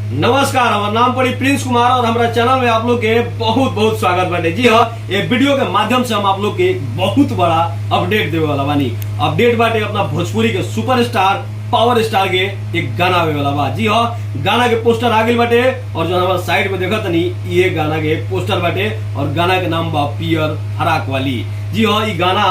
नमस्कार, हमारा नाम पड़ी प्रिंस कुमार और हमारा चैनल में आप लोग के बहुत बहुत स्वागत बाटे। जी हाँ, ये वीडियो के माध्यम से हम आप लोग के बहुत बड़ा अपडेट देवे वाला बानी। अपडेट बाटे अपना भोजपुरी के सुपरस्टार पावर स्टार के एक गाना आवे वाला बा। जी हाँ, गाना के पोस्टर आ गइल बाटे और जो हमारा साइड में देखत तनी ये गाना के पोस्टर बाटे और गाना के नाम बा पियर फराक वाली। जी हाँ, ये गाना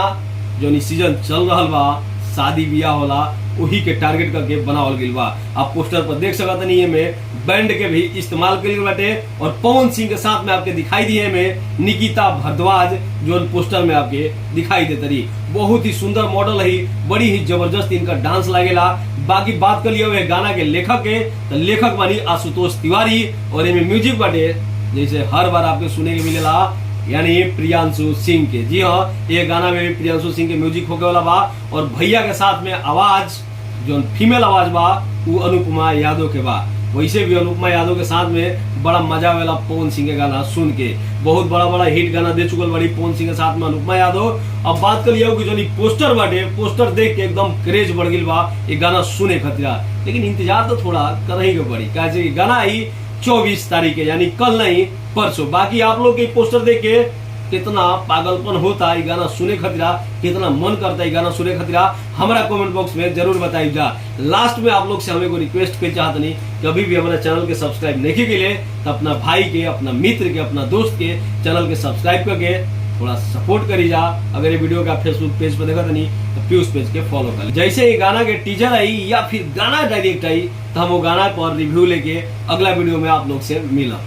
जो सीजन चल रहा बा शादी ब्याह होला वही के टारगेट करके बनावल गइल बा। आप पोस्टर पर देख सकत नहीं है में बैंड के भी इस्तेमाल कइल बाटे और पवन सिंह के साथ में आपके दिखाई दिए में निकिता भारद्वाज जो पोस्टर में आपके दिखाई देते रही। बहुत ही सुंदर मॉडल है, बड़ी ही जबरदस्त इनका डांस लागेला। बाकी बात कर लिया गाना के लेखक के तो लेखक बानी आशुतोष तिवारी और इनमें म्यूजिक बाटे जैसे हर बार आपके सुने के मिलेला यानी प्रियांशु सिंह के। जी हाँ, ये गाना में भी प्रियांशु सिंह के म्यूजिक होके वाला बा और भैया के साथ में आवाज जो फीमेल आवाज बा वो अनुपमा यादव के बा। वैसे भी अनुपमा यादव के साथ में बड़ा मजा आवेला पवन सिंह के गाना सुन के। बहुत बड़ा बड़ा हिट गाना दे चुकल बड़ी पवन सिंह के साथ में अनुपमा यादव। अब बात कर लिया कि जो पोस्टर बाटे पोस्टर देख के एकदम क्रेज बढ़ गई बा ये गाना सुने खतरा। लेकिन इंतजार तो थोड़ा कर ही के पड़ी क्या गाना ही 24 तारीख के यानी कल नहीं परसों। बाकी आप लोग के पोस्टर देख के कितना पागलपन होता है गाना सुने खतरा, कितना मन करता है गाना सुने खतरा, हमारा कमेंट बॉक्स में जरूर बताइए जा। लास्ट में आप लोग से हमें को रिक्वेस्ट कर चाहते नहीं कभी भी हमारे चैनल के सब्सक्राइब नहीं के लिए तो अपना भाई के, अपना मित्र के, अपना दोस्त के चैनल के सब्सक्राइब करके थोड़ा सपोर्ट करी जा। अगर ये वीडियो का फेसबुक पेज पर देखा तो नहीं तो प्यूज पेज के फॉलो कर। जैसे ये गाना के टीजर आई या फिर गाना डायरेक्ट आई तो हम वो गाना पर रिव्यू लेके अगला वीडियो में आप लोग से मिला।